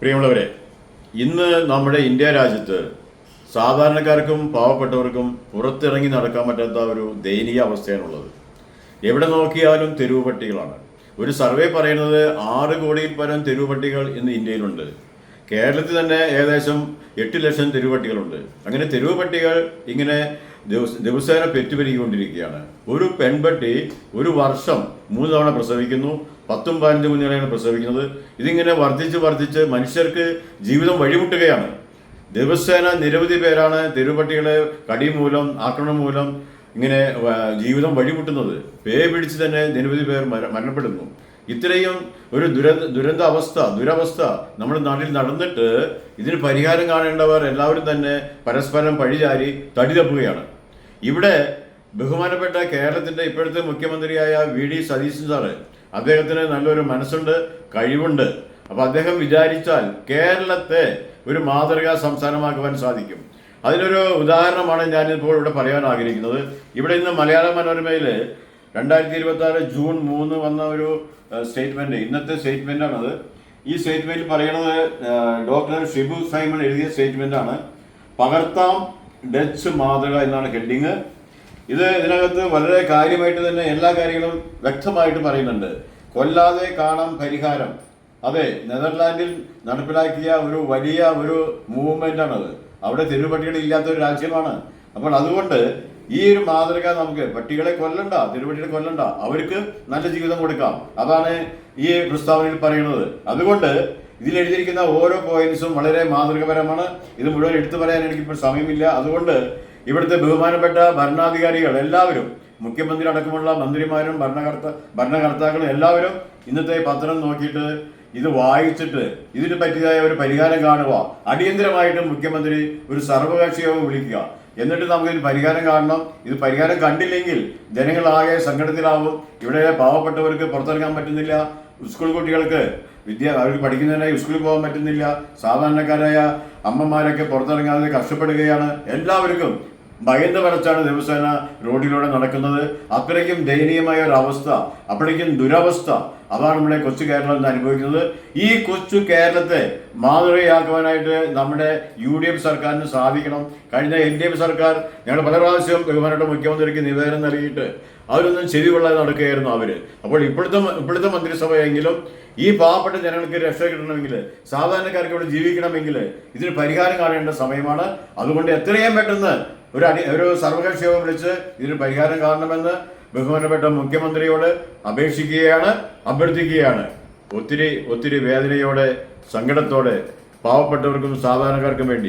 പ്രിയമുള്ളവരെ, ഇന്ന് നമ്മുടെ ഇന്ത്യ രാജ്യത്ത് സാധാരണക്കാർക്കും പാവപ്പെട്ടവർക്കും പുറത്തിറങ്ങി നടക്കാൻ പറ്റാത്ത ഒരു ദയനീയ അവസ്ഥയാണുള്ളത്. എവിടെ നോക്കിയാലും തെരുവ് പട്ടികളാണ്. ഒരു സർവേ പറയുന്നത് 6 കോടിയിൽ പരം തെരുവ് പട്ടികൾ ഇന്ന് ഇന്ത്യയിലുണ്ട്. കേരളത്തിൽ തന്നെ ഏകദേശം 8 ലക്ഷം തെരുവ് പട്ടികളുണ്ട്. അങ്ങനെ തെരുവ് പട്ടികൾ ഇങ്ങനെ ദിവസേന പെറ്റുപെരുകിക്കൊണ്ടിരിക്കുകയാണ്. ഒരു പെൺപട്ടി ഒരു വർഷം 3 തവണ പ്രസവിക്കുന്നു. 10-15 കുഞ്ഞുങ്ങളെയാണ് പ്രസവിക്കുന്നത്. ഇതിങ്ങനെ വർദ്ധിച്ച് മനുഷ്യർക്ക് ജീവിതം വഴിമുട്ടുകയാണ്. ദിവസേന നിരവധി പേരാണ് തെരുവുപട്ടികളെ കടി മൂലം, ആക്രമണം മൂലം ഇങ്ങനെ ജീവിതം വഴിമുട്ടുന്നത്. പേ പിടിച്ച് തന്നെ നിരവധി പേർ മരണപ്പെടുന്നു. ഇത്രയും ഒരു ദുരവസ്ഥ നമ്മുടെ നാട്ടിൽ നടന്നിട്ട് ഇതിന് പരിഹാരം കാണേണ്ടവർ എല്ലാവരും തന്നെ പരസ്പരം പഴിചാരി തടി തപ്പുകയാണ്. ഇവിടെ ബഹുമാനപ്പെട്ട കേരളത്തിന്റെ ഇപ്പോഴത്തെ മുഖ്യമന്ത്രിയായ VD സതീശൻ സാറ്, അദ്ദേഹത്തിന് നല്ലൊരു മനസ്സുണ്ട്, കഴിവുണ്ട്. അപ്പൊ അദ്ദേഹം വിചാരിച്ചാൽ കേരളത്തെ ഒരു മാതൃകാ സംസ്ഥാനമാക്കുവാൻ സാധിക്കും. അതിനൊരു ഉദാഹരണമാണ് ഞാനിപ്പോൾ ഇവിടെ പറയാൻ ആഗ്രഹിക്കുന്നത്. ഇവിടെ ഇന്ന് മലയാള മനോരമയിൽ 2026 ജൂൺ 3 വന്ന ഒരു സ്റ്റേറ്റ്മെന്റ്, ഇന്നത്തെ സ്റ്റേറ്റ്മെന്റ് ആണത്. ഈ സ്റ്റേറ്റ്മെന്റിൽ പറയുന്നത് ഡോക്ടർ ഷിബു സൈമൺ എഴുതിയ സ്റ്റേറ്റ്മെന്റ് ആണ്. പകർത്താം ഡച്ച് മാതൃക എന്നാണ് ഹെഡിങ്. ഇതിനകത്ത് വളരെ കാര്യമായിട്ട് തന്നെ എല്ലാ കാര്യങ്ങളും വ്യക്തമായിട്ട് പറയുന്നുണ്ട്. കൊല്ലാതെ കാണാം പരിഹാരം. അതെ, നെതർലാൻഡിൽ നടപ്പിലാക്കിയ ഒരു വലിയ മൂവ്മെന്റ് ആണത്. അവിടെ തെരുവുപട്ടികൾ ഇല്ലാത്ത ഒരു രാജ്യമാണ്. അപ്പോൾ അതുകൊണ്ട് ഈ ഒരു മാതൃക നമുക്ക് പട്ടികളെ കൊല്ലണ്ട, തെരുവുപട്ടികളെ കൊല്ലണ്ട, അവർക്ക് നല്ല ജീവിതം കൊടുക്കാം. അതാണ് ഈ പ്രസ്താവനയിൽ പറയുന്നത്. അതുകൊണ്ട് ഇതിൽ എഴുതിയിരിക്കുന്ന ഓരോ പോയിന്റ്സും വളരെ മാതൃകപരമാണ്. ഇത് മുഴുവൻ എടുത്തു പറയാൻ എനിക്കിപ്പോൾ സമയമില്ല. അതുകൊണ്ട് ഇവിടുത്തെ ബഹുമാനപ്പെട്ട ഭരണാധികാരികൾ എല്ലാവരും, മുഖ്യമന്ത്രി അടക്കമുള്ള മന്ത്രിമാരും ഭരണകർത്താക്കളും എല്ലാവരും ഇന്നത്തെ പത്രം നോക്കിയിട്ട് ഇത് വായിച്ചിട്ട് ഇതിന് പറ്റിയതായ ഒരു പരിഹാരം കാണുക. അടിയന്തരമായിട്ട് മുഖ്യമന്ത്രി ഒരു സർവകക്ഷി യോഗം വിളിക്കുക. എന്നിട്ട് നമുക്ക് ഇതിന് പരിഹാരം കാണണം. ഇത് പരിഹാരം കണ്ടില്ലെങ്കിൽ ജനങ്ങളാകെ സങ്കടത്തിലാവും. ഇവിടെ പാവപ്പെട്ടവർക്ക് പുറത്തിറങ്ങാൻ പറ്റുന്നില്ല. സ്കൂൾ കുട്ടികൾക്ക് അവർക്ക് പഠിക്കുന്നതിനായി സ്കൂളിൽ പോകാൻ പറ്റുന്നില്ല. സാധാരണക്കാരായ അമ്മമാരൊക്കെ പുറത്തിറങ്ങാതെ കഷ്ടപ്പെടുകയാണ്. എല്ലാവർക്കും ഭയന്ന് പറച്ചാണ് ദിവസേന റോഡിലൂടെ നടക്കുന്നത്. അത്രയ്ക്കും ദയനീയമായ ഒരു അവസ്ഥ, അപ്പോഴേക്കും ദുരവസ്ഥ. അതാണ് നമ്മുടെ കൊച്ചു കേരളം എന്ന് അനുഭവിക്കുന്നത്. ഈ കൊച്ചു കേരളത്തെ മാതൃകയാക്കുവാനായിട്ട് നമ്മുടെ UDF സർക്കാരിന് സാധിക്കണം. കഴിഞ്ഞ LDF സർക്കാർ ഞങ്ങൾ പല പ്രാവശ്യം ബഹുമാനപ്പെട്ട മുഖ്യമന്ത്രിക്ക് നിവേദനം നൽകിയിട്ട് അവരൊന്നും ചെവി കൊള്ളാതെ നടക്കുകയായിരുന്നു അവര്. അപ്പോൾ ഇപ്പോഴത്തെ മന്ത്രിസഭയെങ്കിലും ഈ പാവപ്പെട്ട ജനങ്ങൾക്ക് രക്ഷ കിട്ടണമെങ്കിൽ, സാധാരണക്കാർക്ക് ഇവിടെ ജീവിക്കണമെങ്കിൽ ഇതിന് പരിഹാരം കാണേണ്ട സമയമാണ്. അതുകൊണ്ട് എത്രയും പെട്ടെന്ന് ഒരു സർവകക്ഷി യോഗം വിളിച്ച് ഇതിന് പരിഹാരം കാണണമെന്ന് ബഹുമാനപ്പെട്ട മുഖ്യമന്ത്രിയോട് അപേക്ഷിക്കുകയാണ്, അഭ്യർത്ഥിക്കുകയാണ്. ഒത്തിരി വേദനയോടെ, സങ്കടത്തോടെ പാവപ്പെട്ടവർക്കും സാധാരണക്കാർക്കും വേണ്ടി